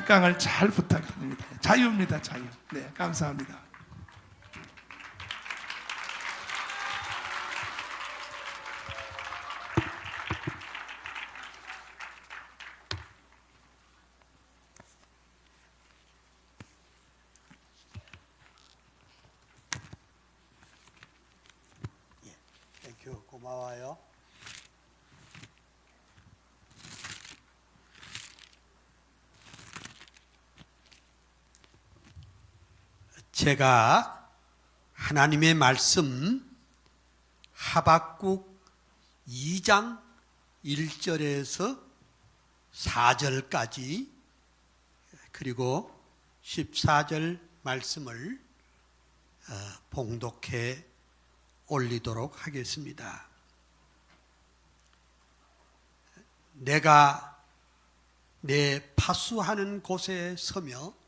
묵강을 잘 부탁드립니다. 자유입니다, 자유. 네, 감사합니다. 땡큐, 고마워요. 제가 하나님의 말씀 하박국 2장 1절에서 4절까지 그리고 14절 말씀을 봉독해 올리도록 하겠습니다. 내가 내 파수하는 곳에 서며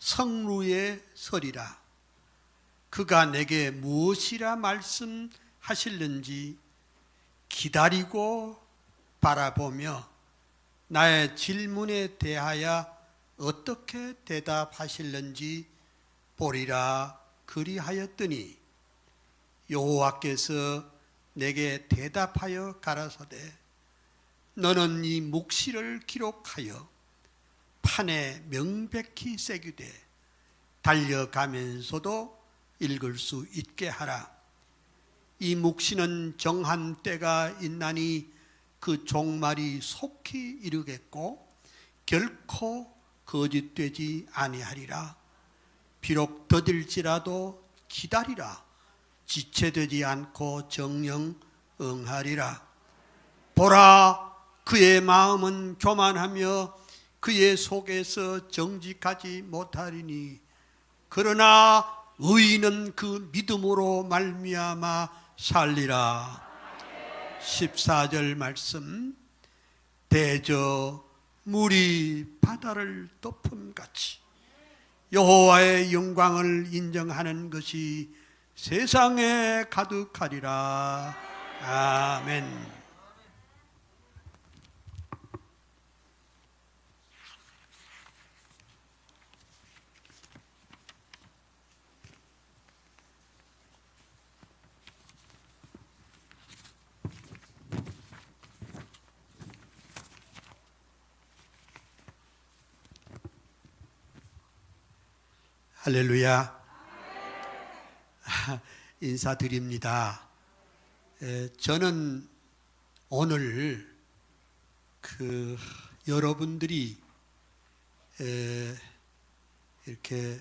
성루에 서리라. 그가 내게 무엇이라 말씀하실는지 기다리고 바라보며 나의 질문에 대하여 어떻게 대답하실는지 보리라 그리하였더니 여호와께서 내게 대답하여 가라사대 너는 이 묵시를 기록하여 판에 명백히 새기되 달려가면서도 읽을 수 있게 하라. 이 묵시는 정한 때가 있나니 그 종말이 속히 이르겠고 결코 거짓되지 아니하리라. 비록 더딜지라도 기다리라. 지체되지 않고 정령 응하리라. 보라, 그의 마음은 교만하며 그의 속에서 정직하지 못하리니 그러나 의인은 그 믿음으로 말미암아 살리라. 14절 말씀. 대저 물이 바다를 덮음같이 여호와의 영광을 인정하는 것이 세상에 가득하리라. 아멘. 할렐루야. 인사드립니다. 저는 오늘 여러분들이 이렇게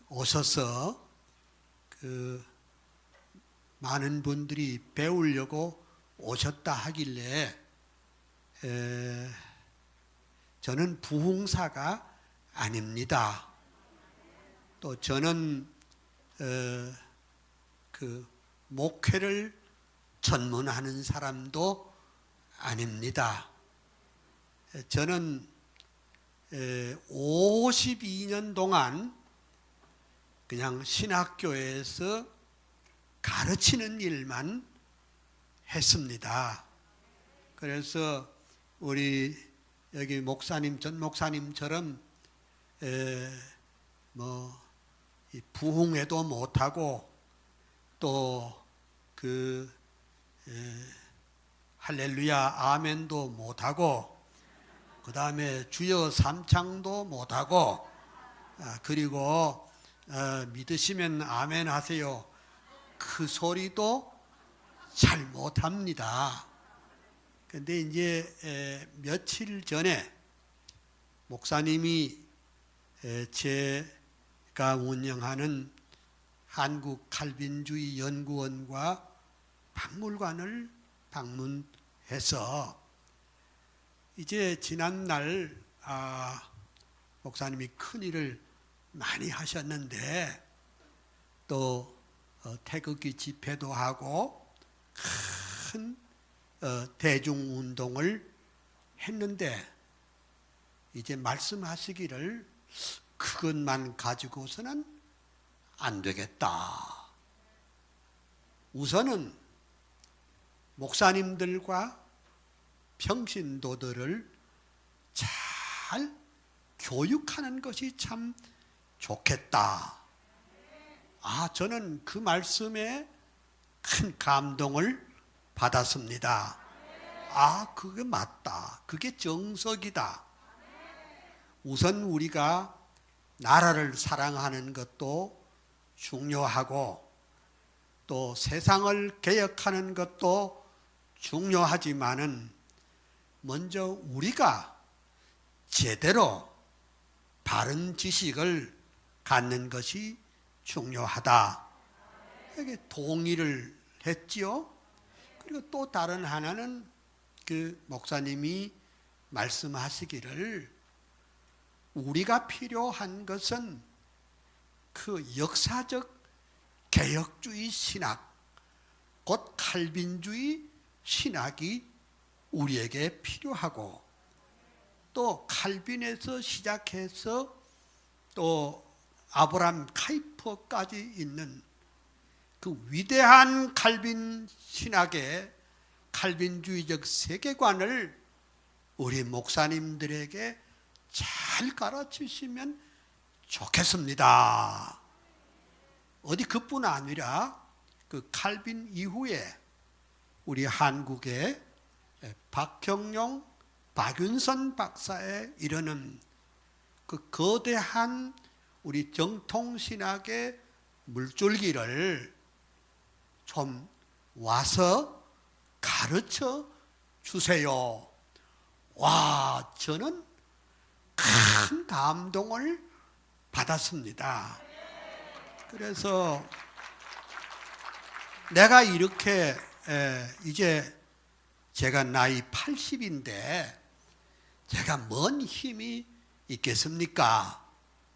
오셔서 많은 분들이 배우려고 오셨다 하길래 저는 부흥사가 아닙니다. 또 저는 목회를 전문하는 사람도 아닙니다. 저는 52년 동안 그냥 신학교에서 가르치는 일만 했습니다. 그래서 우리 여기 목사님, 전 목사님처럼 부흥회도 못하고 또 할렐루야 아멘도 못하고 그 다음에 주여 삼창도 못하고 그리고 믿으시면 아멘 하세요 그 소리도 잘 못합니다. 근데 이제 며칠 전에 목사님이 제가 운영하는 한국 칼빈주의 연구원과 박물관을 방문해서 이제 지난날 목사님이 큰 일을 많이 하셨는데 또 태극기 집회도 하고 큰 대중운동을 했는데 이제 말씀하시기를 그것만 가지고서는 안 되겠다. 우선은 목사님들과 평신도들을 잘 교육하는 것이 참 좋겠다. 저는 그 말씀에 큰 감동을 받았습니다. 그게 맞다. 그게 정석이다. 우선 우리가 나라를 사랑하는 것도 중요하고 또 세상을 개혁하는 것도 중요하지만은 먼저 우리가 제대로 바른 지식을 갖는 것이 중요하다. 이게 동의를 했지요. 그리고 또 다른 하나는 그 목사님이 말씀하시기를 우리가 필요한 것은 그 역사적 개혁주의 신학, 곧 칼빈주의 신학이 우리에게 필요하고 또 칼빈에서 시작해서 또 아브라함 카이퍼까지 있는 그 위대한 칼빈 신학의 칼빈주의적 세계관을 우리 목사님들에게 잘 가르치시면 좋겠습니다. 어디 그뿐 아니라 그 칼빈 이후에 우리 한국의 박경용, 박윤선 박사에 이르는 그 거대한 우리 정통신학의 물줄기를 좀 와서 가르쳐 주세요. 저는 큰 감동을 받았습니다. 그래서 내가 이렇게 이제 제가 나이 80인데 제가 뭔 힘이 있겠습니까?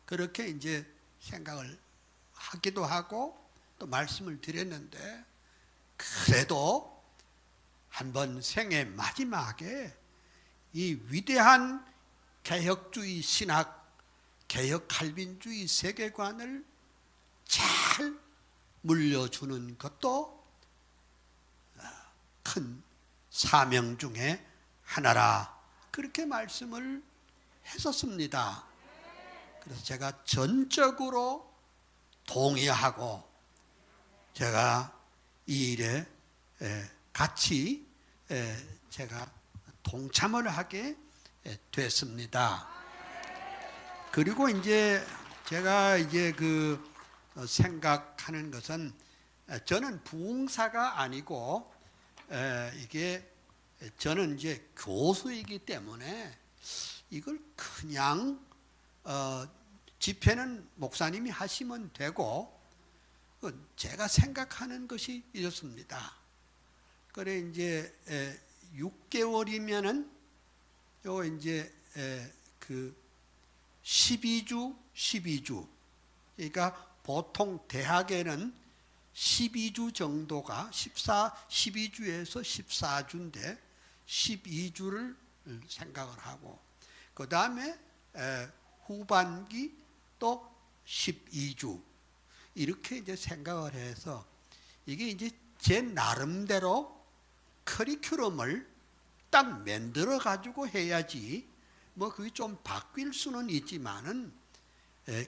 그렇게 이제 생각을 하기도 하고 또 말씀을 드렸는데 그래도 한번 생애 마지막에 이 위대한 개혁주의 신학, 개혁 칼빈주의 세계관을 잘 물려주는 것도 큰 사명 중에 하나라. 그렇게 말씀을 했었습니다. 그래서 제가 전적으로 동의하고 제가 이 일에 같이 제가 동참을 하게 됐습니다. 그리고 이제 제가 이제 그 생각하는 것은 저는 부흥사가 아니고 이게 저는 이제 교수이기 때문에 이걸 그냥 집회는 목사님이 하시면 되고 제가 생각하는 것이 이렇습니다. 그래 이제 6개월이면은 요 이제 그 12주 그러니까 보통 대학에는 12주 정도가 12주에서 14주인데 12주를 생각을 하고 그 다음에 후반기 또 12주 이렇게 이제 생각을 해서 이게 이제 제 나름대로 커리큘럼을 딱 만들어 가지고 해야지 뭐 그게 좀 바뀔 수는 있지만은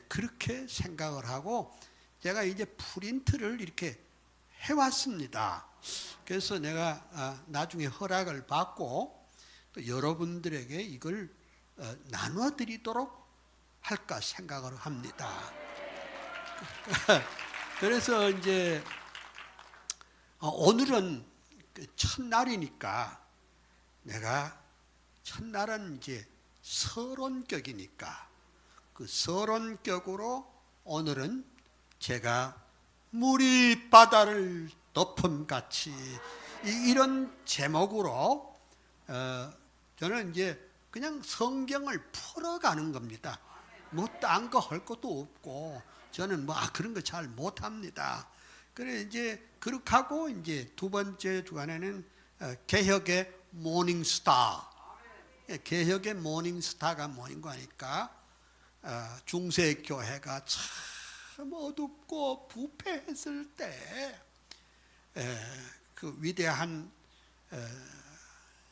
그렇게 생각을 하고 제가 이제 프린트를 이렇게 해왔습니다. 그래서 내가 나중에 허락을 받고 또 여러분들에게 이걸 나눠 드리도록 할까 생각을 합니다. 그래서 이제 오늘은 첫날이니까 내가 첫날은 이제 서론격이니까 그 서론격으로 오늘은 제가 물이 바다를 덮음같이 이런 제목으로 저는 이제 그냥 성경을 풀어가는 겁니다. 뭐 딴 거 할 것도 없고 저는 뭐 그런 거 잘 못합니다. 그래 이제 그렇게 하고 이제 두 번째 주간에는 개혁의 모닝스타. 개혁의 모닝스타가 뭐인가 하니까 중세 교회가 참 어둡고 부패했을 때 그 위대한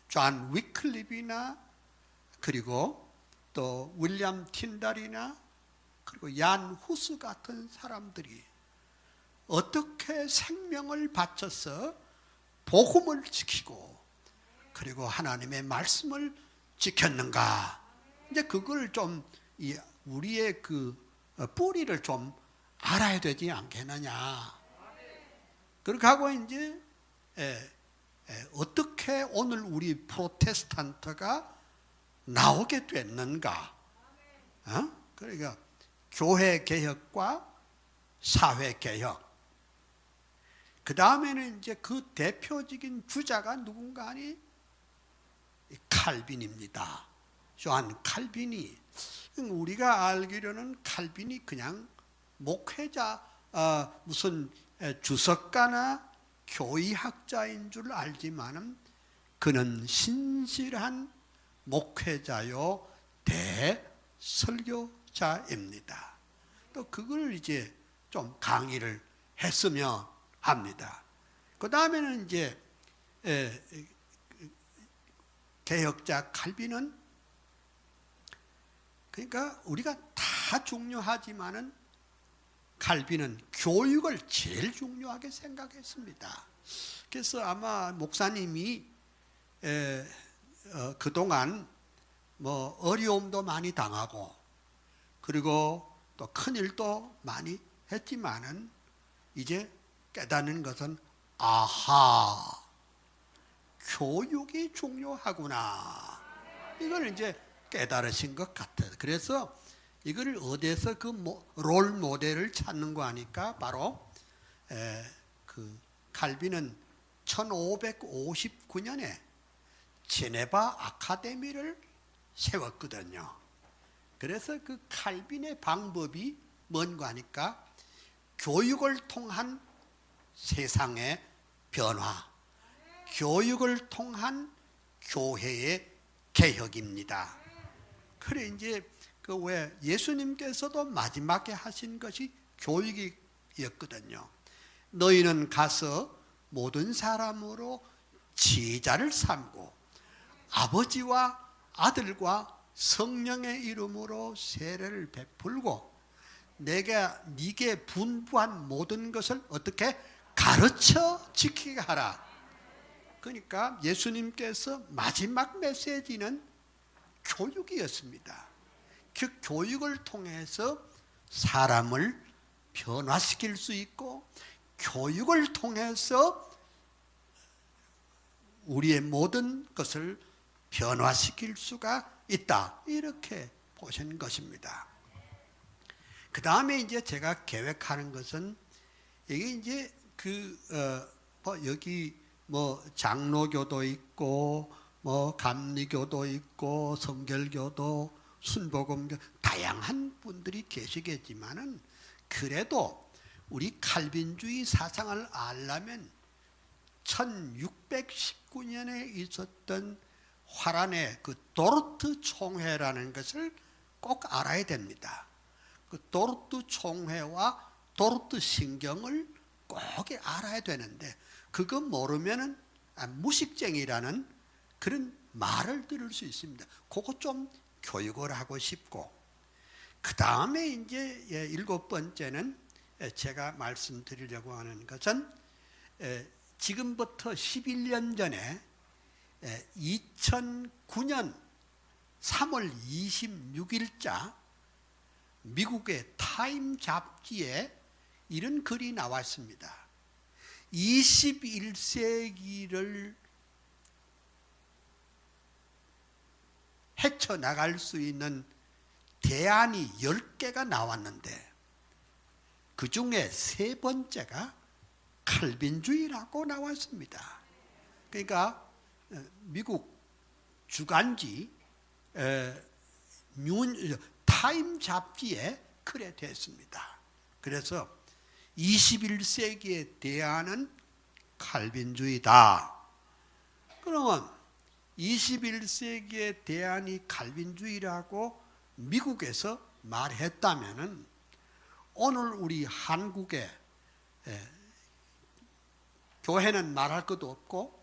존 위클립이나 그리고 또 윌리엄 틴달이나 그리고 얀 후스 같은 사람들이 어떻게 생명을 바쳐서 복음을 지키고 그리고 하나님의 말씀을 지켰는가. 이제 그걸 좀 우리의 그 뿌리를 좀 알아야 되지 않겠느냐. 그렇게 하고 이제 어떻게 오늘 우리 프로테스탄트가 나오게 됐는가. 그러니까 교회 개혁과 사회 개혁. 그 다음에는 이제 그 대표적인 주자가 누군가 하니 칼빈입니다. 요한 칼빈이. 우리가 알기로는 칼빈이 그냥 목회자, 무슨 주석가나 교의학자인 줄 알지만은 그는 신실한 목회자요 대설교자입니다. 또 그걸 이제 좀 강의를 했으면 합니다. 그 다음에는 이제 개혁자 칼빈은, 그러니까 우리가 다 중요하지만은 칼빈은 교육을 제일 중요하게 생각했습니다. 그래서 아마 목사님이 그동안 뭐 어려움도 많이 당하고 그리고 또 큰일도 많이 했지만은 이제 깨닫는 것은 아하, 교육이 중요하구나. 이걸 이제 깨달으신 것 같아요. 그래서 이걸 어디서 그 롤 모델을 찾는 거 하니까 바로 그 칼빈은 1559년에 제네바 아카데미를 세웠거든요. 그래서 그 칼빈의 방법이 뭔가 하니까 교육을 통한 세상의 변화, 교육을 통한 교회의 개혁입니다. 그래 이제 그 왜 예수님께서도 마지막에 하신 것이 교육이었거든요. 너희는 가서 모든 사람으로 제자를 삼고 아버지와 아들과 성령의 이름으로 세례를 베풀고 내가 네게 분부한 모든 것을 어떻게 가르쳐 지키게 하라. 그러니까 예수님께서 마지막 메시지는 교육이었습니다. 그 교육을 통해서 사람을 변화시킬 수 있고 교육을 통해서 우리의 모든 것을 변화시킬 수가 있다. 이렇게 보신 것입니다. 그 다음에 이제 제가 계획하는 것은 이게 이제 여기 뭐 장로교도 있고 뭐 감리교도 있고 성결교도 순복음교 다양한 분들이 계시겠지만은 그래도 우리 칼빈주의 사상을 알려면 1619년에 있었던 화란의 그 도르트 총회라는 것을 꼭 알아야 됩니다. 그 도르트 총회와 도르트 신경을 꼭 알아야 되는데 그거 모르면은 무식쟁이라는 그런 말을 들을 수 있습니다. 그거 좀 교육을 하고 싶고 그 다음에 이제 7번째는 제가 말씀드리려고 하는 것은 지금부터 11년 전에 2009년 3월 26일자 미국의 타임 잡지에 이런 글이 나왔습니다. 21세기를 헤쳐나갈 수 있는 대안이 10개가 나왔는데 그 중에 3번째가 칼빈주의라고 나왔습니다. 그러니까 미국 주간지 타임 잡지에 글에 됐습니다. 그래서 21세기의 대안은 칼빈주의다. 그러면 21세기의 대안이 칼빈주의라고 미국에서 말했다면은 오늘 우리 한국의 교회는 말할 것도 없고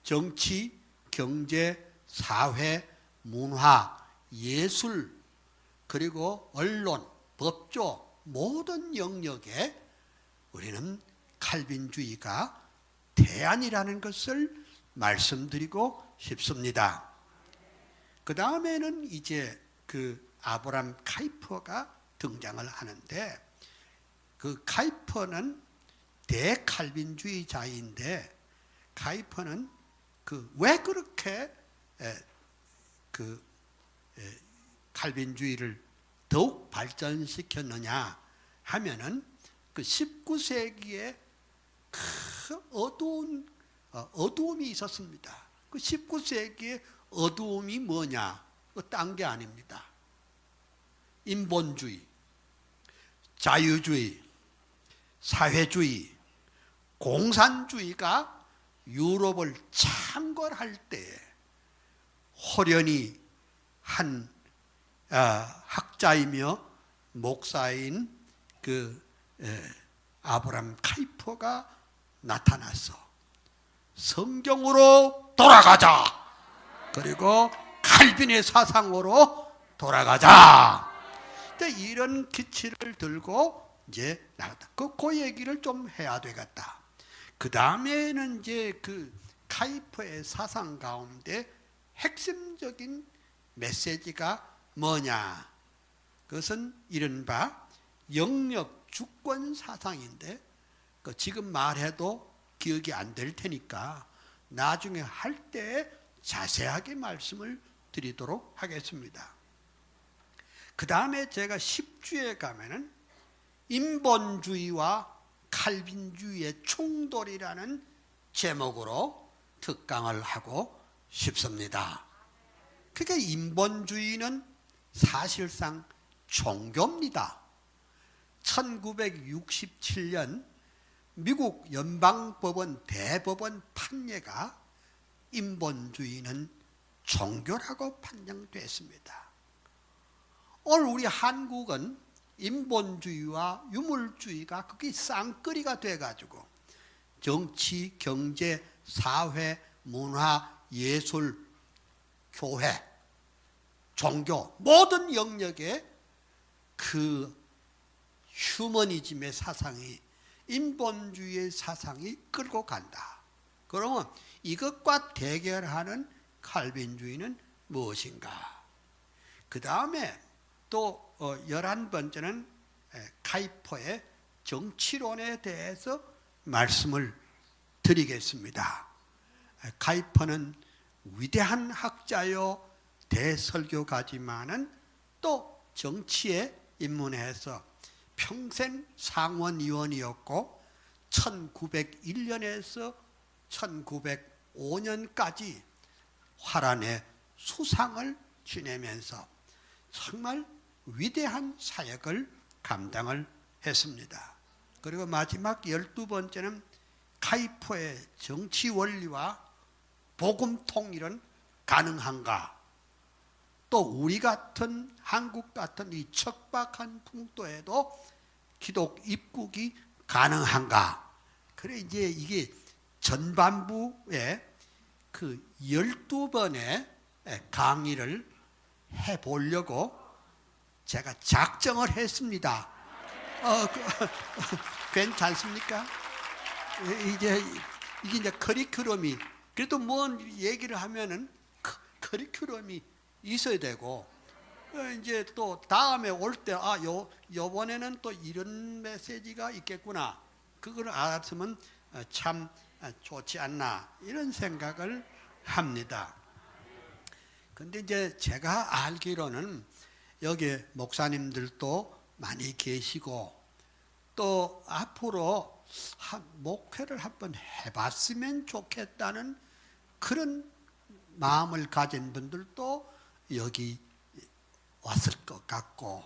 정치, 경제, 사회, 문화, 예술, 그리고 언론, 법조 모든 영역에 우리는 칼빈주의가 대안이라는 것을 말씀드리고 싶습니다. 그 다음에는 이제 그 아브람 카이퍼가 등장을 하는데, 그 카이퍼는 대칼빈주의자인데, 카이퍼는 왜 그렇게 칼빈주의를 더욱 발전시켰느냐 하면은 그 19세기에 큰 어두움이 있었습니다. 그 19세기의 어두움이 뭐냐? 딴 게 아닙니다. 인본주의, 자유주의, 사회주의, 공산주의가 유럽을 창궐할 때에 호련히 한 학자이며 목사인 아브람 카이퍼가 나타나서 성경으로 돌아가자, 그리고 칼빈의 사상으로 돌아가자, 이런 기치를 들고 이제 나갔다. 그 얘기를 좀 해야 되겠다. 그 다음에는 이제 그 카이퍼의 사상 가운데 핵심적인 메시지가 뭐냐? 그것은 이른바 영역 주권 사상인데, 지금 말해도 기억이 안 될 테니까 나중에 할 때 자세하게 말씀을 드리도록 하겠습니다. 그 다음에 제가 10주에 가면은 인본주의와 칼빈주의의 충돌이라는 제목으로 특강을 하고 싶습니다. 그러니까 인본주의는 사실상 종교입니다. 1967년 미국 연방법원 대법원 판례가 인본주의는 종교라고 판정됐습니다. 오늘 우리 한국은 인본주의와 유물주의가 그게 쌍끌이가 돼가지고 정치, 경제, 사회, 문화, 예술, 교회, 종교 모든 영역에 그 휴머니즘의 사상이, 인본주의의 사상이 끌고 간다. 그러면 이것과 대결하는 칼빈주의는 무엇인가? 그 다음에 또 11번째는 카이퍼의 정치론에 대해서 말씀을 드리겠습니다. 카이퍼는 위대한 학자요 대설교가지만은 또 정치에 입문해서 평생 상원의원이었고 1901년에서 1905년까지 화란의 수상을 지내면서 정말 위대한 사역을 감당을 했습니다. 그리고 마지막 12번째는 카이퍼의 정치 원리와 복음 통일은 가능한가? 또 우리 같은 한국 같은 이 척박한 풍토에도 기독 입국이 가능한가? 그래 이제 이게 전반부에 그 12번의 강의를 해보려고 제가 작정을 했습니다. 괜찮습니까? 이게 이제 커리큘럼이, 그래도 뭔 얘기를 하면은 커리큘럼이 있어야 되고, 이제 또 다음에 올 때 요번에는 또 이런 메시지가 있겠구나, 그걸 알았으면 참 좋지 않나, 이런 생각을 합니다. 근데 이제 제가 알기로는 여기 목사님들도 많이 계시고, 또 앞으로 목회를 한번 해봤으면 좋겠다는 그런 마음을 가진 분들도 여기 왔을 것 같고,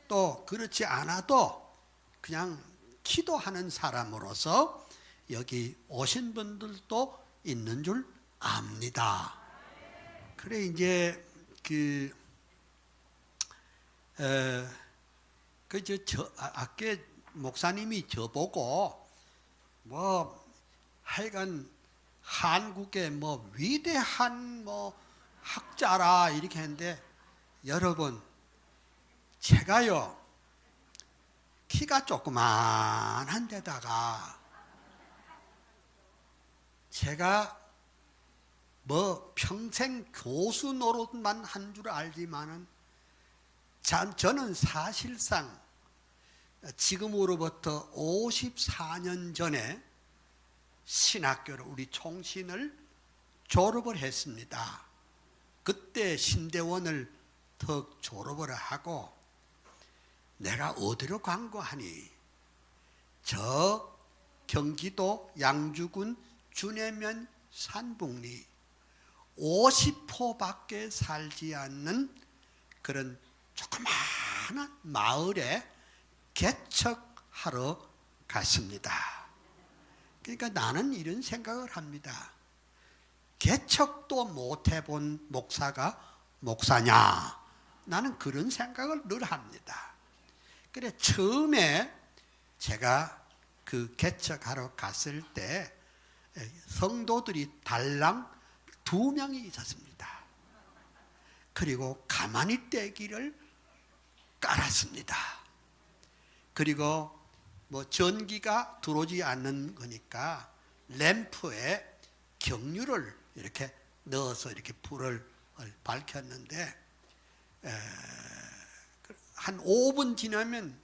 또 그렇지 않아도 그냥 기도하는 사람으로서 여기 오신 분들도 있는 줄 압니다. 그래 이제 아까 목사님이 저보고 하여간 한국의 위대한 학자라 이렇게 했는데 여러분 제가요 키가 조그만한 데다가 제가 뭐 평생 교수 노릇만 한 줄 알지만은 저는 사실상 지금으로부터 54년 전에 신학교를 우리 총신을 졸업을 했습니다. 그때 신대원을 턱 졸업을 하고 내가 어디로 간 거 하니 저 경기도 양주군 주내면 산북리 50호밖에 살지 않는 그런 조그마한 마을에 개척하러 갔습니다. 그러니까 나는 이런 생각을 합니다. 개척도 못 해본 목사가 목사냐? 나는 그런 생각을 늘 합니다. 그래 처음에 제가 그 개척하러 갔을 때 성도들이 달랑 2명이 있었습니다. 그리고 가만히 떼기를 깔았습니다. 그리고 뭐 전기가 들어오지 않는 거니까 램프에 경유를 이렇게 넣어서 이렇게 불을 밝혔는데 한 5분 지나면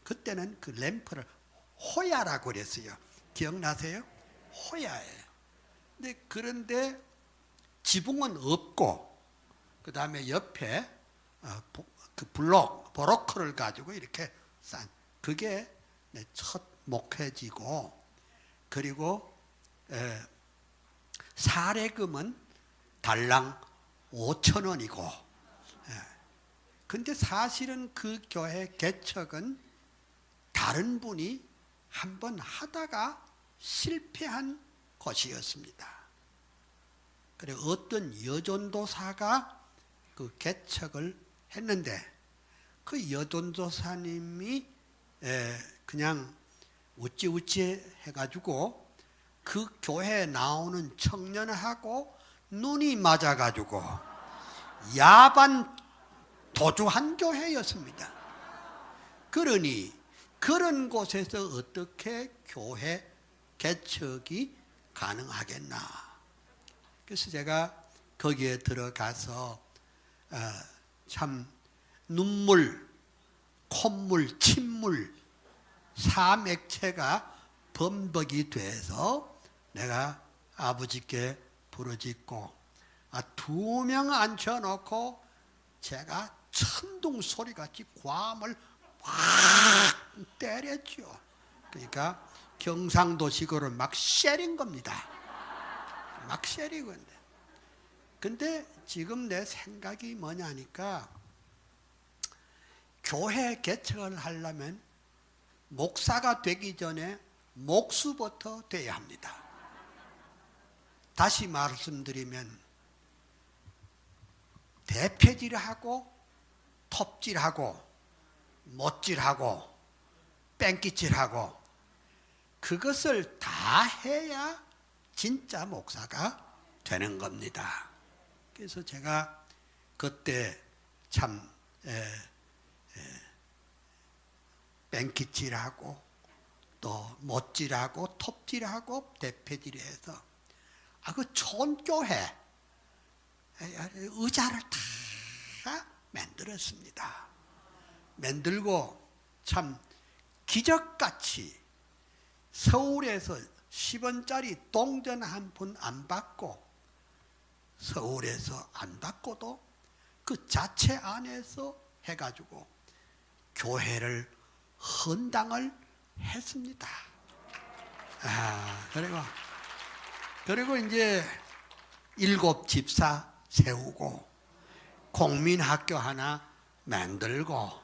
그때는 그 램프를 호야라고 그랬어요. 기억나세요? 호야예요. 그런데 지붕은 없고 그 다음에 옆에 그 브로커를 가지고 이렇게 싼 그게 첫 목회지고 그리고 사례금은 달랑 5,000원이고 근데 사실은 그 교회 개척은 다른 분이 한번 하다가 실패한 것이었습니다. 그래 어떤 여전도사가 그 개척을 했는데 그 여전도사님이 그냥 우찌우찌 해가지고 그 교회에 나오는 청년하고 눈이 맞아가지고 야반 도주한 교회였습니다. 그러니 그런 곳에서 어떻게 교회 개척이 가능하겠나. 그래서 제가 거기에 들어가서 참 눈물, 콧물, 침물, 사맥체가 범벅이 돼서 내가 아버지께 부르짖고 2명 앉혀놓고 제가 천둥 소리같이 괌을 확 때렸죠. 그러니까 경상도식으로 막 쉐린 겁니다. 막 쉐리건데. 근데 지금 내 생각이 뭐냐니까 교회 개척을 하려면 목사가 되기 전에 목수부터 돼야 합니다. 다시 말씀드리면 대패질하고 톱질하고 못질하고 뺑기질하고 그것을 다 해야 진짜 목사가 되는 겁니다. 그래서 제가 그때 참 뺑기질하고 또 못질하고 톱질하고 대패질해서 그 촌교회 의자를 다 만들었습니다. 만들고 참 기적같이 서울에서 10원짜리 동전 한 푼 안 받고 서울에서 안 받고도 그 자체 안에서 해가지고 교회를 헌당을 했습니다. 그리고 이제 7 집사 세우고 공민학교 하나 만들고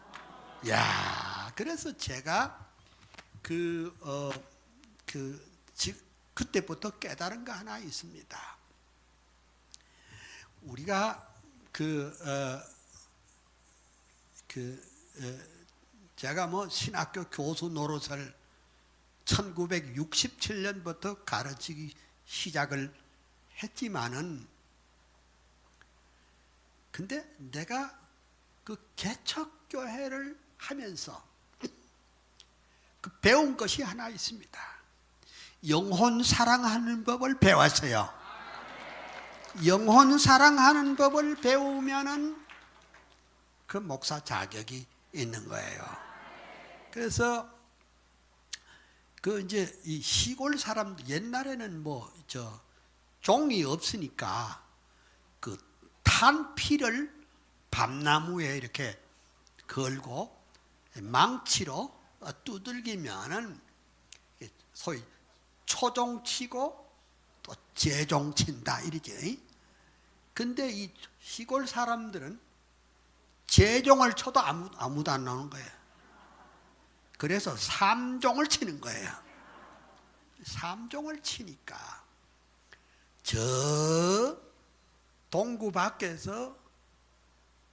그래서 제가 그때부터 깨달은 거 하나 있습니다. 우리가 제가 뭐 신학교 교수 노릇을 1967년부터 가르치기 시작을 했지만은 근데 내가 그 개척교회를 하면서 그 배운 것이 하나 있습니다. 영혼 사랑하는 법을 배웠어요. 영혼 사랑하는 법을 배우면은 그 목사 자격이 있는 거예요. 그래서 그 이제 이 시골 사람들 옛날에는 뭐 종이 없으니까 그 탄 피를 밤나무에 이렇게 걸고 망치로 두들기면은 소위 초종 치고 또 재종 친다 이러지. 근데 이 시골 사람들은 재종을 쳐도 아무도 안 나오는 거예요. 그래서 삼종을 치는 거예요. 삼종을 치니까 저 동구 밖에서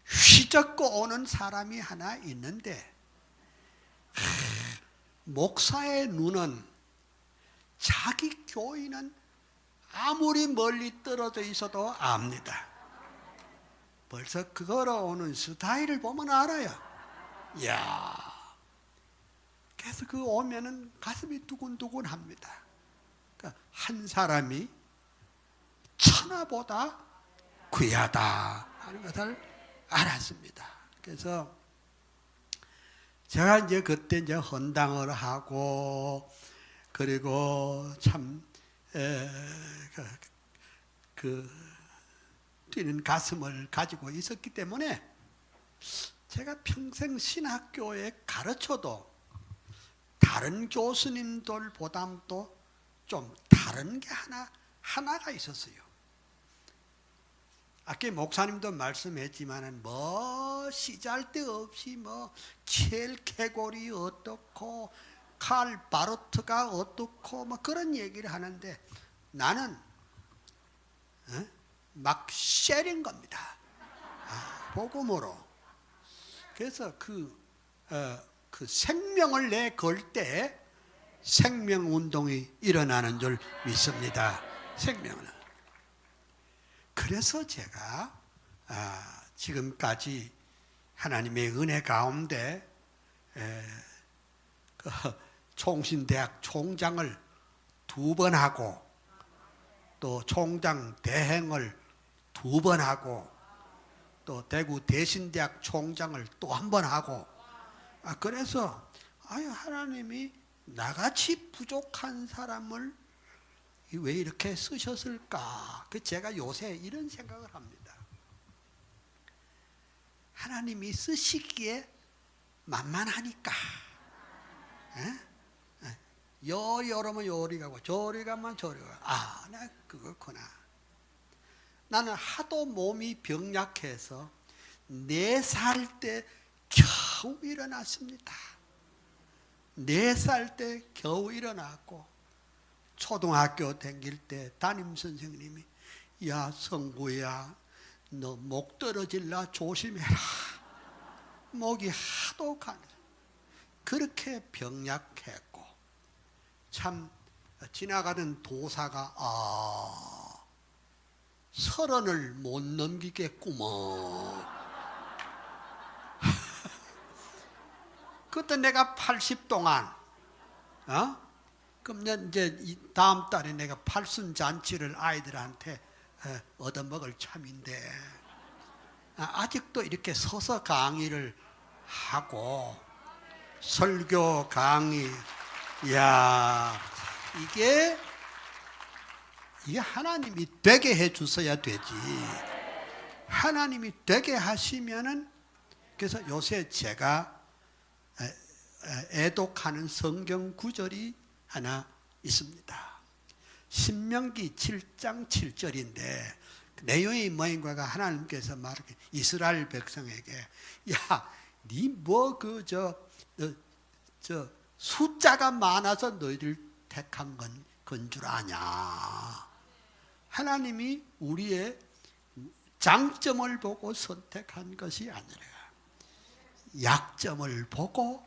휘젓고 오는 사람이 하나 있는데 목사의 눈은 자기 교인은 아무리 멀리 떨어져 있어도 압니다. 벌써 그 걸어오는 스타일을 보면 알아요. 이야. 그래서 그 오면은 가슴이 두근두근합니다. 그러니까 한 사람이 천하보다 귀하다 하는 것을 알았습니다. 그래서 제가 이제 그때 이제 헌당을 하고 그리고 참 뛰는 가슴을 가지고 있었기 때문에 제가 평생 신학교에 가르쳐도 다른 교수님들보다도 좀 다른 게 하나가 있었어요. 아까 목사님도 말씀했지만은 뭐 시잘데없이 뭐 켈케골이 어떻고 칼 바로트가 어떻고 뭐 그런 얘기를 하는데 나는 막 쉐린 겁니다. 복음으로. 그래서 그 생명을 내걸 때 생명운동이 일어나는 줄 믿습니다. 생명은. 그래서 제가 지금까지 하나님의 은혜 가운데 총신대학 총장을 2번 하고 또 총장 대행을 2번 하고 또 대구 대신대학 총장을 또 1번 하고 그래서 하나님이 나같이 부족한 사람을 왜 이렇게 쓰셨을까? 제가 요새 이런 생각을 합니다. 하나님이 쓰시기에 만만하니까. 여러면 요리 가고 저리 가면 저리 가고 나 그거구나. 나는 하도 몸이 병약해서 4살 때 겨우 일어났습니다. 4살 때 겨우 일어났고 초등학교 다닐 때 담임선생님이 야 성구야 너 목 떨어질라 조심해라. 목이 하도 가네. 그렇게 병약했고 참 지나가던 도사가 30을 못 넘기겠구먼. 그때 내가 80 동안 그럼 이제 다음 달에 내가 80 잔치를 아이들한테 얻어먹을 참인데 아직도 이렇게 서서 강의를 하고 설교 강의 이게 하나님이 되게 해 주셔야 되지. 하나님이 되게 하시면은 그래서 요새 제가 애독하는 성경 구절이 하나 있습니다. 신명기 7장 7절인데 내용이 뭐인가가 하나님께서 말하기 이스라엘 백성에게 니 뭐 숫자가 많아서 너희를 택한 건 줄 아냐. 하나님이 우리의 장점을 보고 선택한 것이 아니라 약점을 보고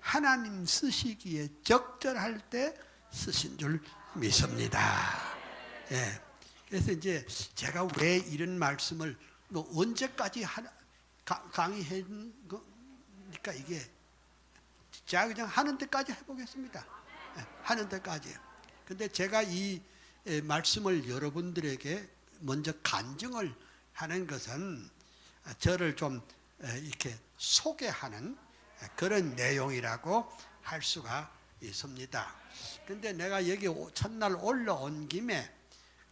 하나님 쓰시기에 적절할 때 쓰신 줄 믿습니다. 그래서 이제 제가 왜 이런 말씀을 뭐 언제까지 강의하는 거니까 이게 제가 그냥 하는 데까지 해보겠습니다. 하는 데까지. 근데 제가 이 말씀을 여러분들에게 먼저 간증을 하는 것은 저를 좀 이렇게 소개하는 그런 내용이라고 할 수가 있습니다. 근데 내가 여기 첫날 올라온 김에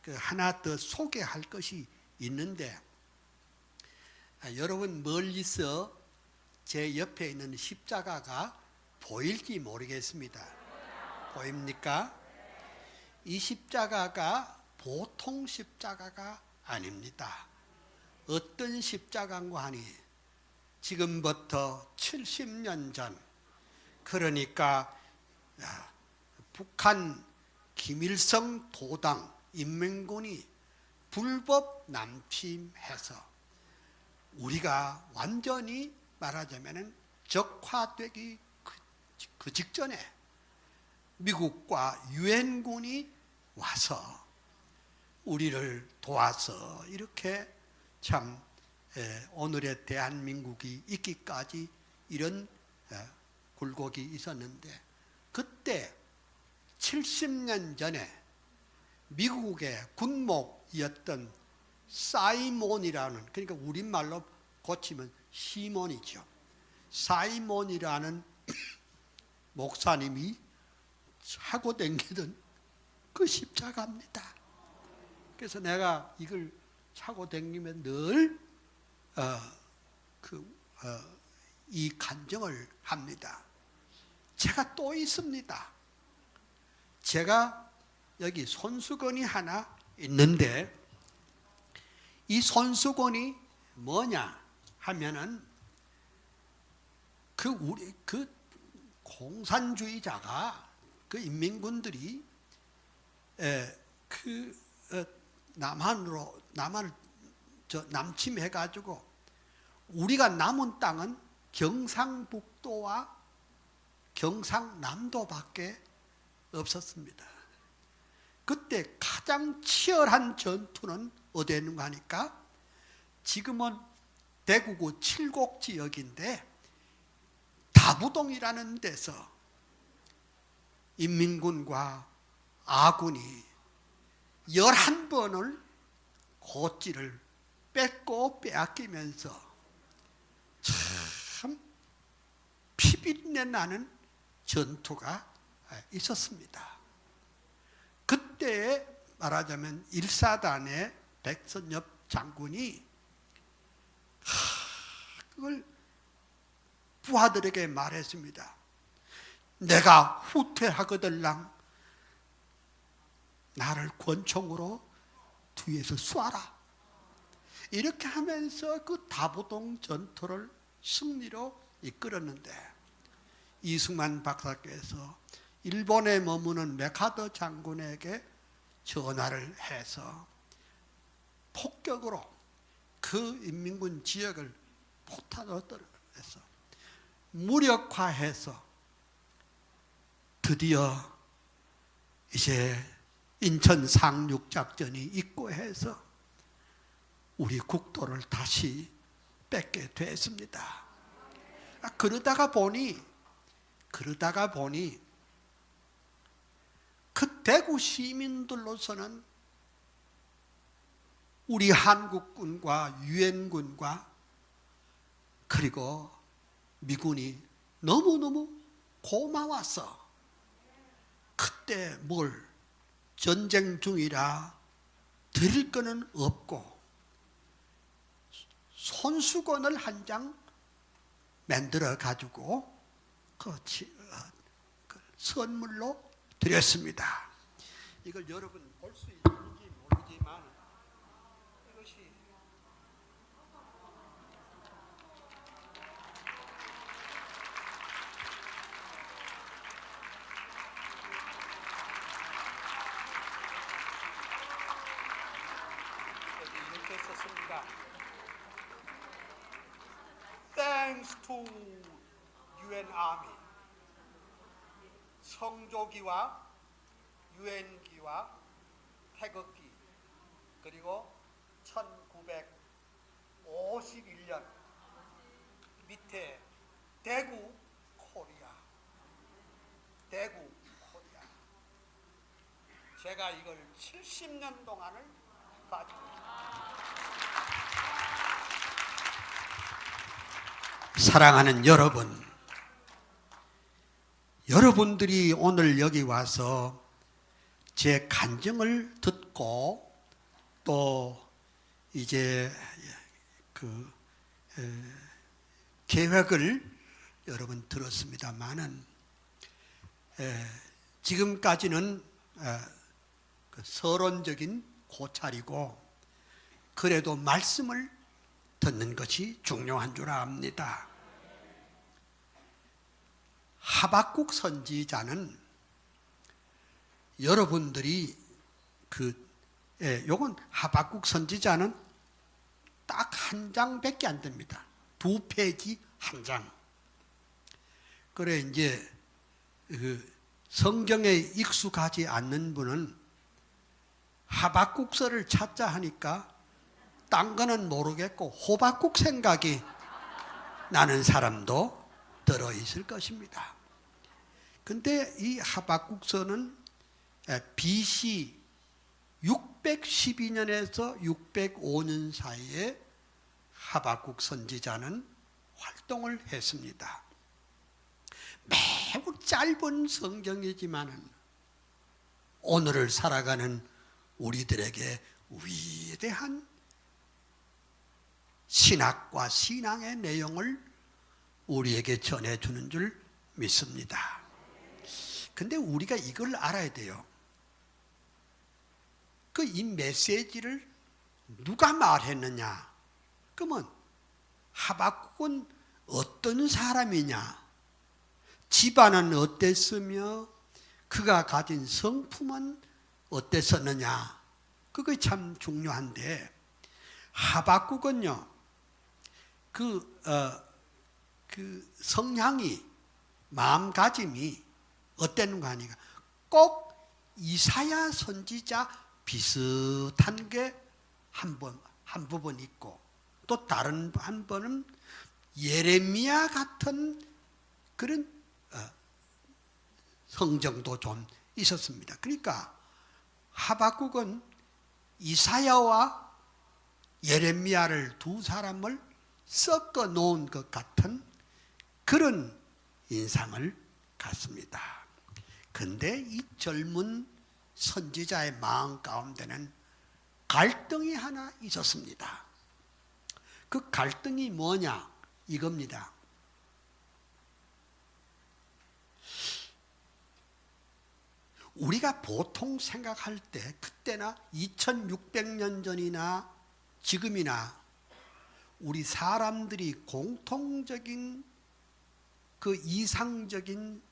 그 하나 더 소개할 것이 있는데, 여러분 멀리서 제 옆에 있는 십자가가 보일지 모르겠습니다. 보입니까? 이 십자가가 보통 십자가가 아닙니다. 어떤 십자가인가 하니 지금부터 70년 전, 그러니까 북한 김일성 도당 인민군이 불법 남침해서 우리가 완전히 말하자면 적화되기 그 직전에 미국과 유엔군이 와서 우리를 도와서 이렇게 참 오늘의 대한민국이 있기까지 이런 굴곡이 있었는데, 그때 70년 전에 미국의 군목이었던 사이몬이라는, 그러니까 우리말로 고치면 시몬이죠. 사이몬이라는 목사님이 차고 다니던 그 십자가입니다. 그래서 내가 이걸 차고 다니면 늘 이 간증을 합니다. 제가 또 있습니다. 제가 여기 손수건이 하나 있는데, 이 손수건이 뭐냐 하면은 우리 공산주의자가 인민군들이 남한을 남침해 가지고 우리가 남은 땅은 경상북도와 경상남도밖에 없었습니다. 그때 가장 치열한 전투는 어디에 있는가 하니까, 지금은 대구구 칠곡 지역인데 다부동이라는 데서 인민군과 아군이 11번을 고찌를 뺏고 빼앗기면서 참 피비린내 나는 전투가 있었습니다. 그때 말하자면 1사단의 백선엽 장군이 그걸 부하들에게 말했습니다. 내가 후퇴하거들랑 나를 권총으로 뒤에서 쏴라. 이렇게 하면서 그 다부동 전투를 승리로 이끌었는데, 이승만 박사께서 일본에 머무는 메카더 장군에게 전화를 해서 폭격으로 그 인민군 지역을 포탄으로 떨어뜨려서 무력화해서 드디어 이제 인천 상륙작전이 있고 해서 우리 국도를 다시 뺏게 됐습니다. 그러다가 보니 그 대구 시민들로서는 우리 한국군과 유엔군과 그리고 미군이 너무너무 고마워서 그때 뭘 전쟁 중이라 드릴 거는 없고 손수건을 한 장 만들어 가지고 그 선물로 드렸습니다. 이걸 여러분 볼 수 있는지 모르지만 이것이 이렇게 썼습니다. Thanks to UN Army. 성조기와 유엔기와 태극기, 그리고 51년 밑에 대구 코리아. 제가 이걸 70년 동안을 가지고 있습니다. 사랑하는 여러분, 여러분들이 오늘 여기 와서 제 간증을 듣고 또 이제 그 계획을 여러분 들었습니다만은 지금까지는 그 서론적인 고찰이고 그래도 말씀을 듣는 것이 중요한 줄 압니다. 하박국 선지자는 여러분들이 요건 하박국 선지자는 딱 한 장밖에 안 됩니다. 2페이지 한 장. 그래 이제 성경에 익숙하지 않는 분은 하박국서를 찾자 하니까 딴 거는 모르겠고 호박국 생각이 나는 사람도 들어있을 것입니다. 근데 이 하박국서는 BC 612년에서 605년 사이에 하박국 선지자는 활동을 했습니다. 매우 짧은 성경이지만 오늘을 살아가는 우리들에게 위대한 신학과 신앙의 내용을 우리에게 전해주는 줄 믿습니다. 근데 우리가 이걸 알아야 돼요. 이 메시지를 누가 말했느냐? 그러면 하박국은 어떤 사람이냐? 집안은 어땠으며 그가 가진 성품은 어땠었느냐? 그게 참 중요한데 하박국은요 그 성향이 마음가짐이 어땠는가 하니까 꼭 이사야 선지자 비슷한 게 한 부분 있고 또 다른 한 번은 예레미야 같은 그런 성정도 좀 있었습니다. 그러니까 하박국은 이사야와 예레미야를 두 사람을 섞어 놓은 것 같은 그런 인상을 갖습니다. 근데 이 젊은 선지자의 마음 가운데는 갈등이 하나 있었습니다. 그 갈등이 뭐냐? 이겁니다. 우리가 보통 생각할 때 그때나 2600년 전이나 지금이나 우리 사람들이 공통적인 그 이상적인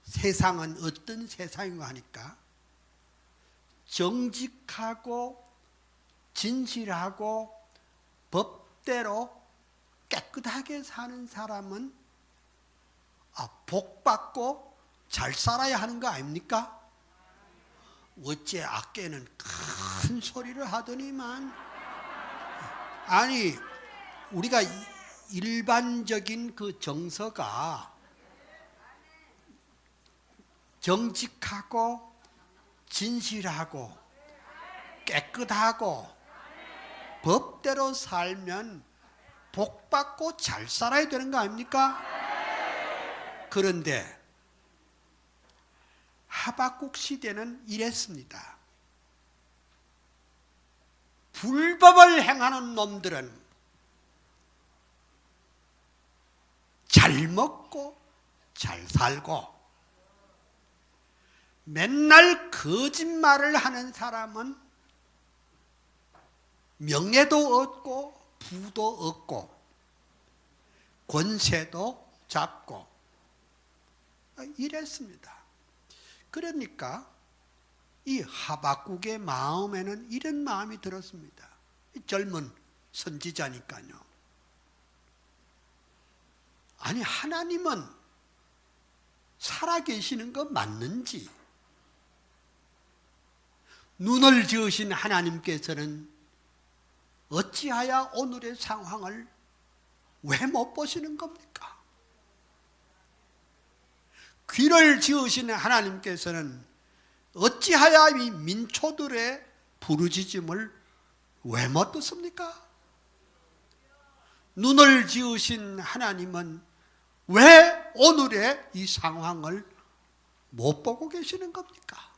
세상은 어떤 세상인가 하니까 정직하고 진실하고 법대로 깨끗하게 사는 사람은 복받고 잘 살아야 하는 거 아닙니까? 어째 아께는 큰 소리를 하더니만. 아니 우리가 일반적인 그 정서가 정직하고 진실하고 깨끗하고 법대로 살면 복받고 잘 살아야 되는 거 아닙니까? 그런데 하박국 시대는 이랬습니다. 불법을 행하는 놈들은 잘 먹고 잘 살고 맨날 거짓말을 하는 사람은 명예도 얻고 부도 얻고 권세도 잡고 이랬습니다. 그러니까 이 하박국의 마음에는 이런 마음이 들었습니다. 젊은 선지자니까요. 아니 하나님은 살아계시는 거 맞는지, 눈을 지으신 하나님께서는 어찌하여 오늘의 상황을 왜 못 보시는 겁니까? 귀를 지으신 하나님께서는 어찌하여 이 민초들의 부르짖음을 왜 못 듣습니까? 눈을 지으신 하나님은 왜 오늘의 이 상황을 못 보고 계시는 겁니까?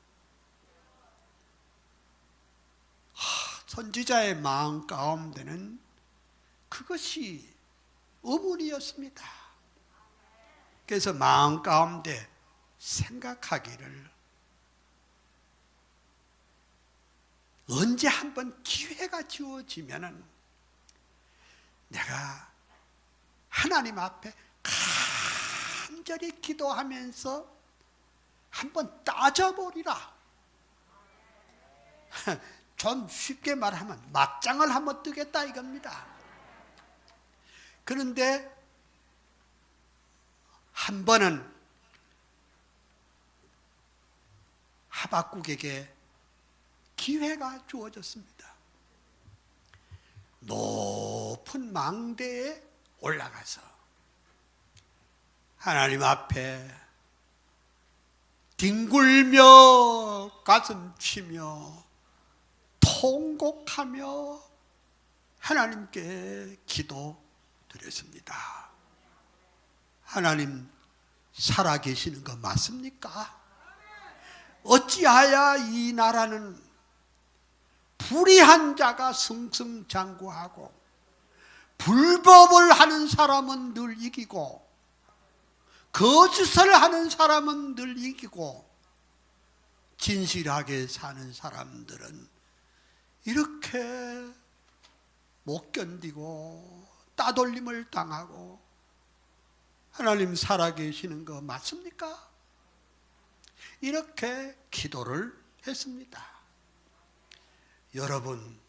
선지자의 마음 가운데는 그것이 의문이었습니다. 그래서 마음 가운데 생각하기를, 언제 한번 기회가 주어지면은 내가 하나님 앞에 간절히 기도하면서 한번 따져보리라. 좀 쉽게 말하면 맞짱을 한번 뜨겠다 이겁니다. 그런데 한 번은 하박국에게 기회가 주어졌습니다. 높은 망대에 올라가서 하나님 앞에 뒹굴며 가슴 치며 통곡하며 하나님께 기도드렸습니다. 하나님 살아계시는 거 맞습니까? 어찌하여 이 나라는 불의한 자가 승승장구하고 불법을 하는 사람은 늘 이기고 거짓을 하는 사람은 늘 이기고 진실하게 사는 사람들은 이렇게 못 견디고 따돌림을 당하고 하나님 살아계시는 거 맞습니까? 이렇게 기도를 했습니다. 여러분,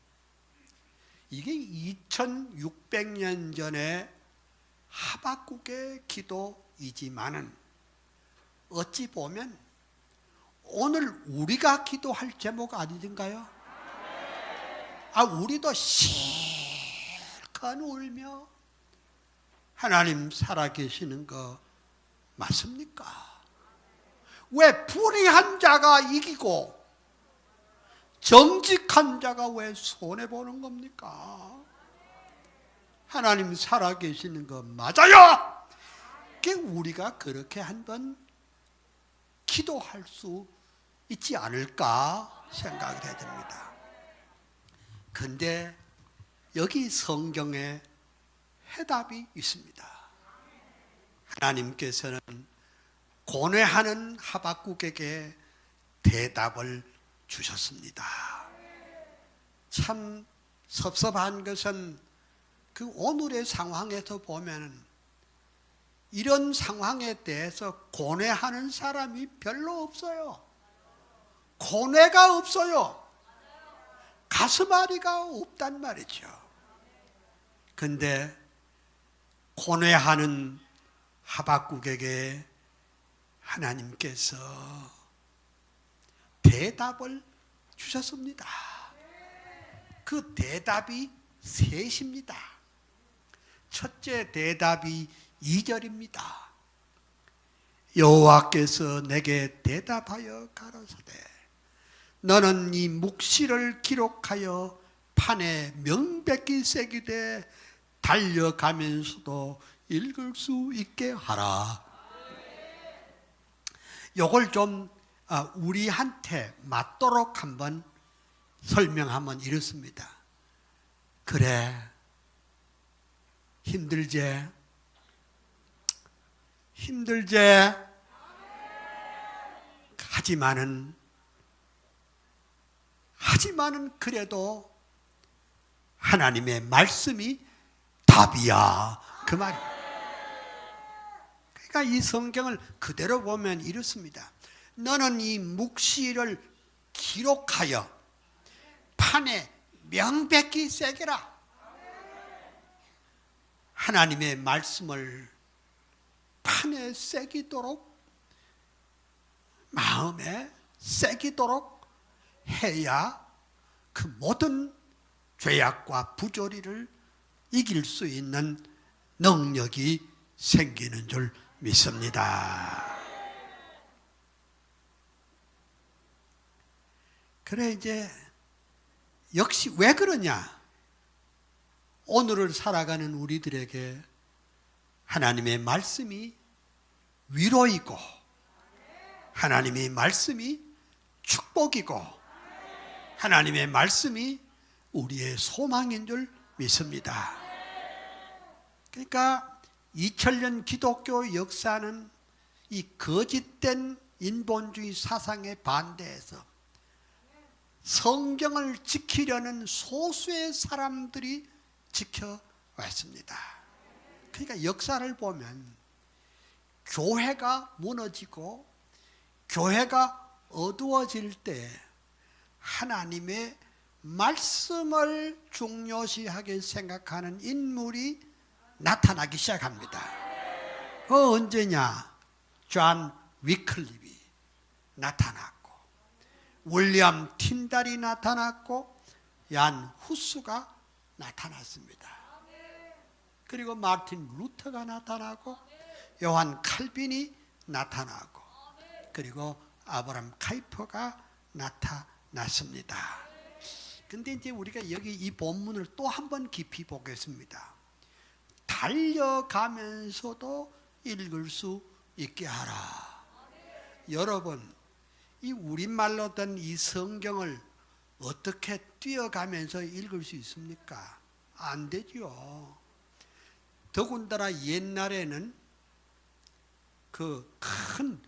이게 2600년 전에 하박국의 기도이지만은 어찌 보면 오늘 우리가 기도할 제목 아니든가요? 우리도 실컷 울며 하나님 살아계시는 거 맞습니까? 왜 불의한 자가 이기고 정직한 자가 왜 손해보는 겁니까? 하나님 살아계시는 거 맞아요! 우리가 그렇게 한번 기도할 수 있지 않을까 생각이 됩니다. 근데 여기 성경에 해답이 있습니다. 하나님께서는 고뇌하는 하박국에게 대답을 주셨습니다. 참 섭섭한 것은 그 오늘의 상황에서 보면 이런 상황에 대해서 고뇌하는 사람이 별로 없어요. 고뇌가 없어요. 가슴앓이가 없단 말이죠. 근데 고뇌하는 하박국에게 하나님께서 대답을 주셨습니다. 그 대답이 셋입니다. 첫째 대답이 2절입니다. 여호와께서 내게 대답하여 가라사대 너는 이 묵시를 기록하여 판에 명백히 새기되 달려가면서도 읽을 수 있게 하라. 요걸 좀 우리한테 맞도록 한번 설명하면 이렇습니다. 그래, 힘들제? 하지만은 그래도 하나님의 말씀이 답이야. 그 말이에요. 그러니까 이 성경을 그대로 보면 이렇습니다. 너는 이 묵시를 기록하여 판에 명백히 새겨라. 하나님의 말씀을 판에 새기도록, 마음에 새기도록 해야 그 모든 죄악과 부조리를 이길 수 있는 능력이 생기는 줄 믿습니다. 그래 이제 역시 왜 그러냐? 오늘을 살아가는 우리들에게 하나님의 말씀이 위로이고 하나님의 말씀이 축복이고 하나님의 말씀이 우리의 소망인 줄 믿습니다. 그러니까 2000년 기독교 역사는 이 거짓된 인본주의 사상에 반대해서 성경을 지키려는 소수의 사람들이 지켜왔습니다. 그러니까 역사를 보면 교회가 무너지고 교회가 어두워질 때 하나님의 말씀을 중요시하게 생각하는 인물이 나타나기 시작합니다. 언제냐? 존 위클립이 나타났고 윌리엄 틴달이 나타났고 얀 후스가 나타났습니다. 그리고 마틴 루터가 나타나고 요한 칼빈이 나타나고 그리고 아브라함 카이퍼가 나타났습니다. 근데 이제 우리가 여기 이 본문을 또 한 번 깊이 보겠습니다. 달려가면서도 읽을 수 있게 하라. 여러분, 이 우리말로 된 이 성경을 어떻게 뛰어가면서 읽을 수 있습니까? 안 되죠. 더군다나 옛날에는 그 큰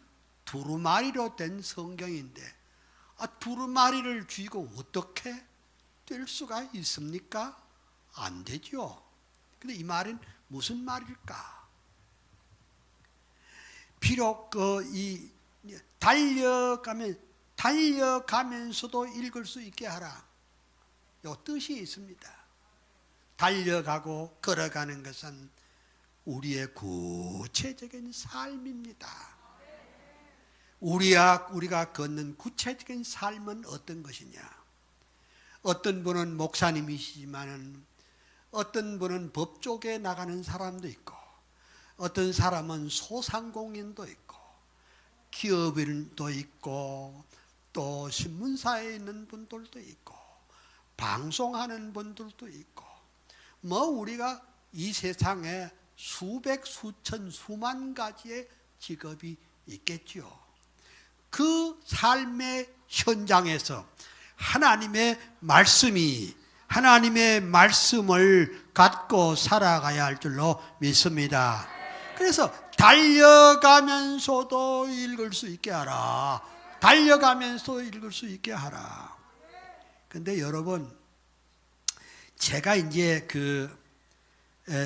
두루마리로 된 성경인데 두루마리를 쥐고 어떻게 뛸 수가 있습니까? 안 되죠. 근데 이 말은 무슨 말일까? 비록 이 달려가면서도 읽을 수 있게 하라. 요 뜻이 있습니다. 달려가고 걸어가는 것은 우리의 구체적인 삶입니다. 우리가 걷는 구체적인 삶은 어떤 것이냐? 어떤 분은 목사님이시지만은 어떤 분은 법 쪽에 나가는 사람도 있고 어떤 사람은 소상공인도 있고 기업인도 있고 또 신문사에 있는 분들도 있고 방송하는 분들도 있고 우리가 이 세상에 수백 수천 수만 가지의 직업이 있겠죠. 그 삶의 현장에서 하나님의 말씀을 갖고 살아가야 할 줄로 믿습니다. 그래서 달려가면서도 읽을 수 있게 하라. 달려가면서 읽을 수 있게 하라. 근데 여러분, 제가 이제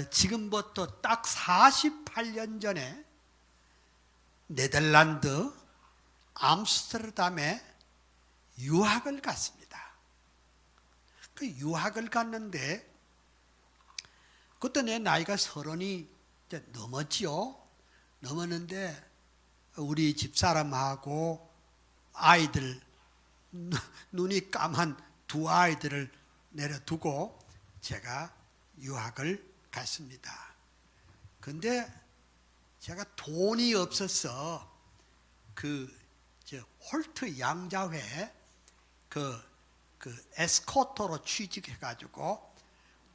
지금부터 딱 48년 전에 네덜란드 암스테르담에 유학을 갔습니다. 그 유학을 갔는데 그때 내 나이가 30이 넘었지요. 넘었는데 우리 집사람하고 아이들 눈이 까만 두 아이들을 내려두고 제가 유학을 갔습니다. 근데 제가 돈이 없어서 홀트 양자회 에스코트로 취직해가지고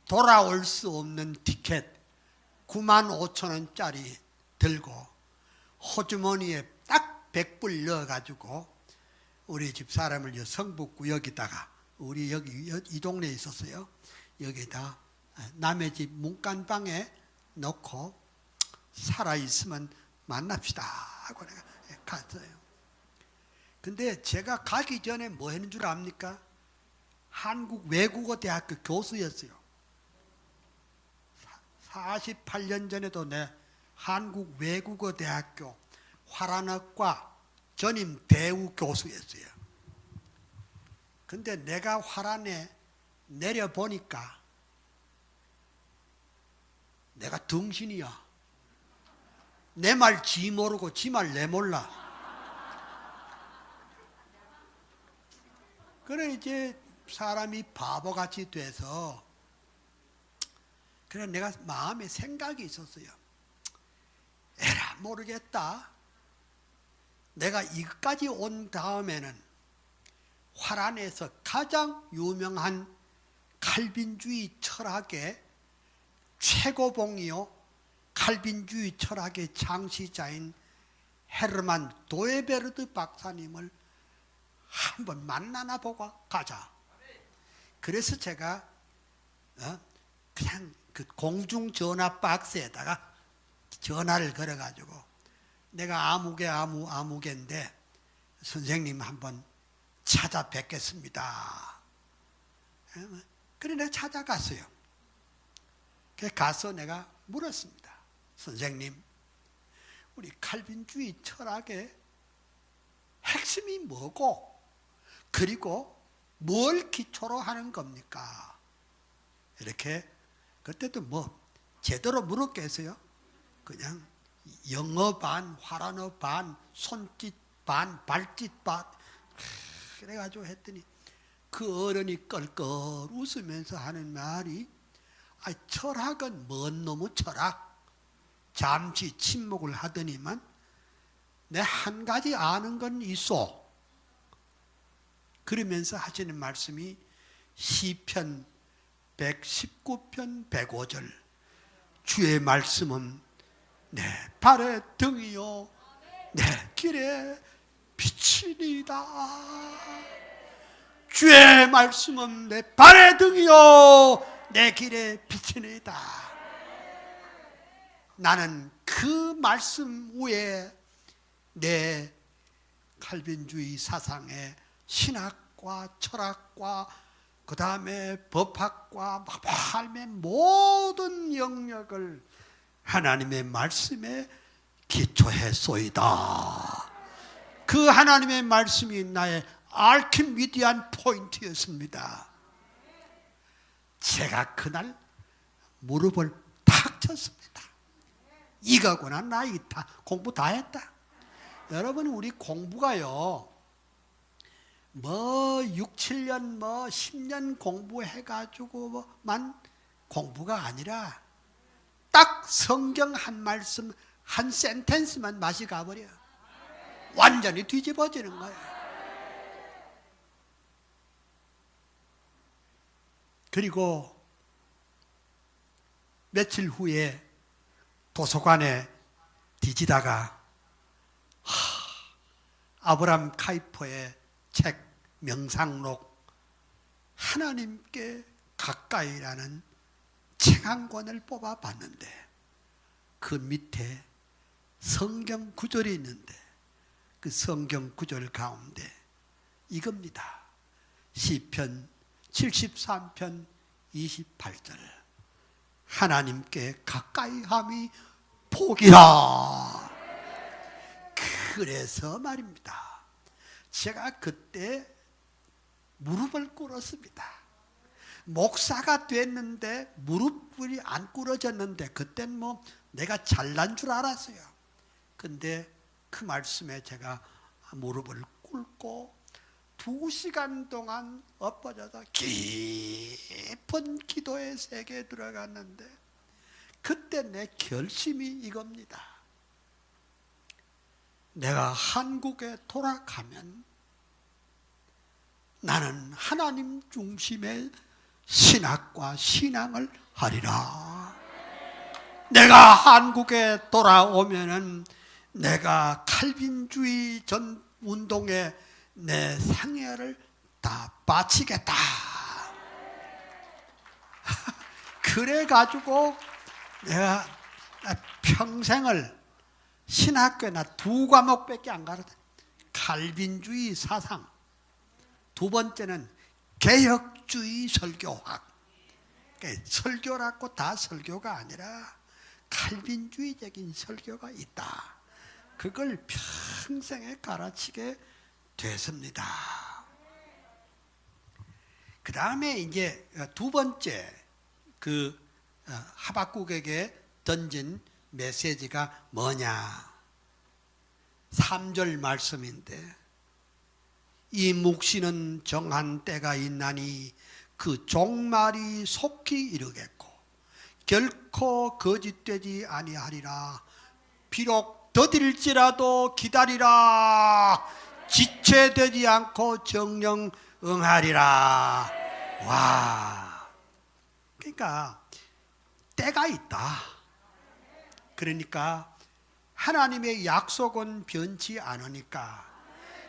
돌아올 수 없는 티켓 95,000원짜리 들고 호주머니에 딱 100불 넣어가지고 우리 집사람을 성북구역에다가 우리 여기 이 동네에 있었어요. 여기다 남의 집 문간방에 넣고 살아있으면 만납시다 하고 내가 갔어요. 근데 제가 가기 전에 뭐 했는 줄 압니까? 한국 외국어대학교 교수였어요. 48년 전에도 내 한국 외국어대학교 화란학과 전임 대우 교수였어요. 근데 내가 화란에 내려보니까 내가 덩신이야. 내 말 지 모르고 지 말 내 몰라. 그래 이제 사람이 바보같이 돼서 그래 내가 마음에 생각이 있었어요. 에라 모르겠다. 내가 이것까지 온 다음에는 화란에서 가장 유명한 칼빈주의 철학의 최고봉이요 칼빈주의 철학의 창시자인 헤르만 도에베르드 박사님을 한번 만나나 보고 가자. 그래서 제가 그냥 그 공중전화 박스에다가 전화를 걸어가지고 내가 아무개인데 선생님 한번 찾아뵙겠습니다. 그래 내가 찾아갔어요. 그래서 가서 내가 물었습니다. 선생님, 우리 칼빈주의 철학의 핵심이 뭐고 그리고 뭘 기초로 하는 겁니까? 이렇게 그때도 뭐 제대로 물었겠어요? 그냥 영어 반, 화란어 반, 손짓 반, 발짓 반 그래가지고 했더니 그 어른이 껄껄 웃으면서 하는 말이 철학은 뭔 놈의 철학? 잠시 침묵을 하더니만 내 한 가지 아는 건 있어. 그러면서 하시는 말씀이 시편 119편 105절 주의 말씀은 내 발의 등이요 내 길에 빛이니이다. 주의 말씀은 내 발의 등이요 내 길에 빛이니이다. 나는 그 말씀 위에 내 칼빈주의 사상의 신학과 철학과 그 다음에 법학과 삶의 모든 영역을 하나님의 말씀에 기초했소이다. 그 하나님의 말씀이 나의 알키미디안 포인트였습니다. 제가 그날 무릎을 탁 쳤습니다. 이거구나. 나 다 공부 다 했다. 여러분 우리 공부가요 뭐 6, 7년 뭐 10년 공부해가지고만 공부가 아니라 딱 성경 한 말씀 한 센텐스만 맛이 가버려. 완전히 뒤집어지는 거예요. 그리고 며칠 후에 도서관에 뒤지다가 아브람 카이퍼의 책 명상록 하나님께 가까이라는 책 한 권을 뽑아봤는데 그 밑에 성경 구절이 있는데 그 성경 구절 가운데 이겁니다. 시편 73편 28절 하나님께 가까이함이 복이라. 그래서 말입니다. 제가 그때 무릎을 꿇었습니다. 목사가 됐는데 무릎이 안 꿇어졌는데 그땐 뭐 내가 잘난 줄 알았어요. 근데 그 말씀에 제가 무릎을 꿇고 2시간 동안 엎어져서 깊은 기도의 세계에 들어갔는데 그때 내 결심이 이겁니다. 내가 한국에 돌아가면 나는 하나님 중심의 신학과 신앙을 하리라. 내가 한국에 돌아오면은 내가 칼빈주의 전 운동에 내 생애를 다 바치겠다. 그래가지고 내가 평생을 신학교에 나 2과목밖에 안 가르쳐. 칼빈주의 사상. 2번째는 개혁주의 설교학. 그러니까 설교라고 다 설교가 아니라 칼빈주의적인 설교가 있다. 그걸 평생에 가르치게 됐습니다. 그 다음에 이제 2번째 그 하박국에게 던진 메시지가 뭐냐? 3절 말씀인데 이 묵시는 정한 때가 있나니 그 종말이 속히 이르겠고 결코 거짓되지 아니하리라. 비록 더딜지라도 기다리라. 지체되지 않고 정령 응하리라. 와, 그러니까 때가 있다. 그러니까 하나님의 약속은 변치 않으니까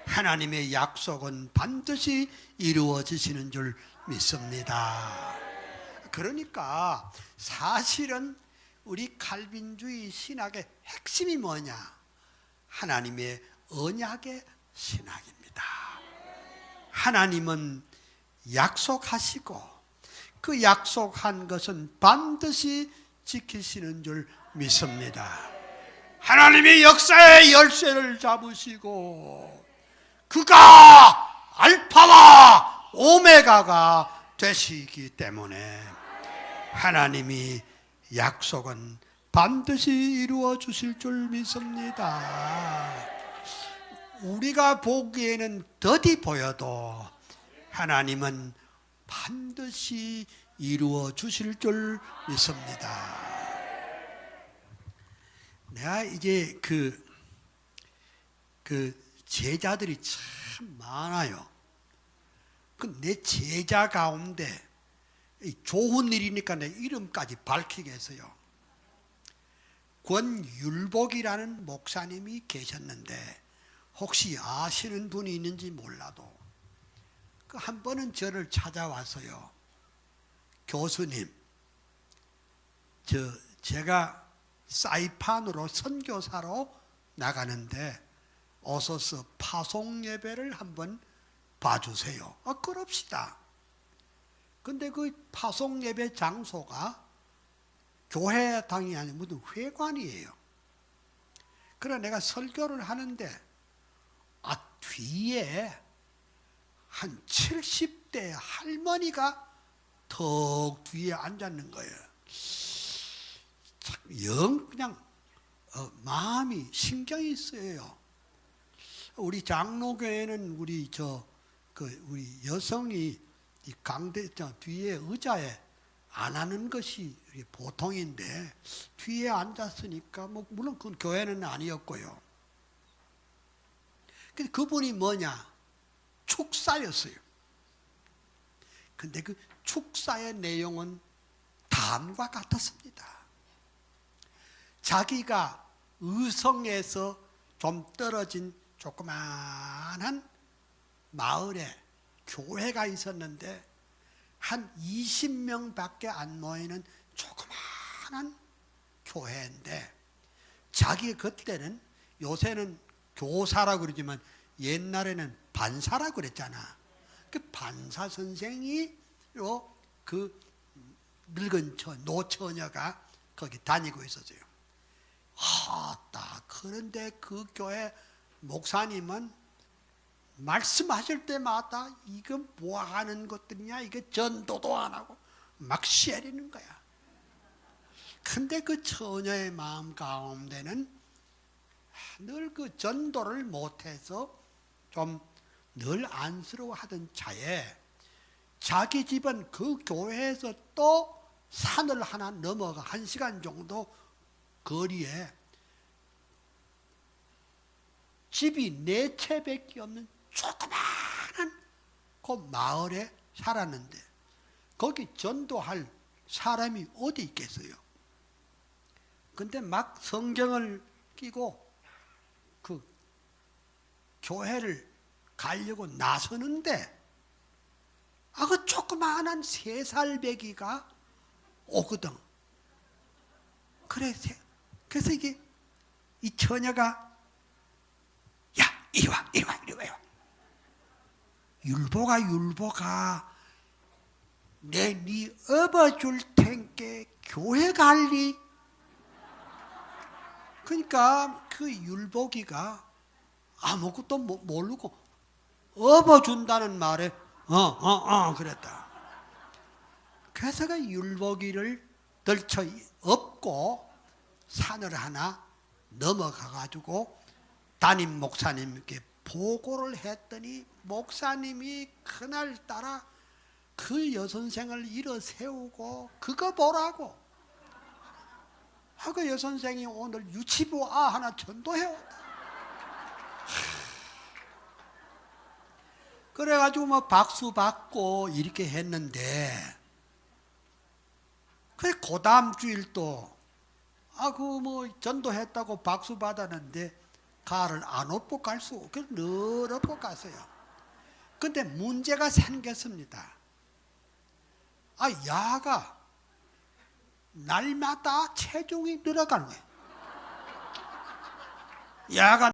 하나님의 약속은 반드시 이루어지시는 줄 믿습니다. 그러니까 사실은 우리 칼빈주의 신학의 핵심이 뭐냐? 하나님의 언약의 신학입니다. 하나님은 약속하시고 그 약속한 것은 반드시 지키시는 줄 믿습니다. 하나님의 역사의 열쇠를 잡으시고 그가 알파와 오메가가 되시기 때문에 하나님이 약속은 반드시 이루어 주실 줄 믿습니다. 우리가 보기에는 더디 보여도 하나님은 반드시 이루어 주실 줄 믿습니다. 내가 이제 그 제자들이 참 많아요. 내 제자 가운데 좋은 일이니까 내 이름까지 밝히겠어요. 권율복이라는 목사님이 계셨는데 혹시 아시는 분이 있는지 몰라도 한 번은 저를 찾아와서요. 교수님, 제가 사이판으로 선교사로 나가는데 어서서 파송 예배를 한번 봐주세요. 그럽시다. 근데 그 파송 예배 장소가 교회당이 아니고 무슨 회관이에요. 그래 내가 설교를 하는데 뒤에 한 70대 할머니가 턱 뒤에 앉았는 거예요. 영 그냥 마음이 신경이 쓰여요. 우리 장로교회는 우리 우리 여성이 이 강대 뒤에 의자에 안 하는 것이 보통인데 뒤에 앉았으니까 물론 그건 교회는 아니었고요. 근데 그분이 뭐냐? 축사였어요. 근데 그 축사의 내용은 다음과 같았습니다. 자기가 의성에서 좀 떨어진 조그마한 마을에 교회가 있었는데 한 20명밖에 안 모이는 조그마한 교회인데 자기 그때는 요새는 교사라고 그러지만 옛날에는 반사라고 그랬잖아. 그 반사 선생이 그 늙은 노처녀가 거기 다니고 있었어요. 그런데 그 교회 목사님은 말씀하실 때마다 이건 뭐 하는 것들이냐, 이게 전도도 안 하고 막 시해리는 거야. 근데 그 처녀의 마음 가운데는 늘 그 전도를 못해서 좀 늘 안쓰러워하던 차에 자기 집은 그 교회에서 또 산을 하나 넘어가 1시간 정도 거리에 집이 4채밖에 없는 조그마한 그 마을에 살았는데 거기 전도할 사람이 어디 있겠어요? 근데 막 성경을 끼고 그 교회를 가려고 나서는데 그 조그마한 3살 배기가 오거든. 그래서 이게 이 처녀가 야 이리 와. 율보가 네 업어줄 텐께 교회 갈리. 그러니까 그 율복이가 아무것도 모르고 업어준다는 말에 그랬다. 그래서 그 율복이를 들쳐 업고 산을 하나 넘어가 가지고 담임 목사님께 보고를 했더니 목사님이 그날따라 그 여선생을 일어 세우고 그거 보라고 하고 여선생이 오늘 유치부 하나 전도해왔다. 그래가지고 뭐 박수 받고 이렇게 했는데 그 다음 주일도 그 뭐 전도했다고 박수 받았는데 가를 안 업고 갈 수 없고 늘 업고 갔어요. 근데 문제가 생겼습니다. 야가 날마다 체중이 늘어가는 거예요. 야가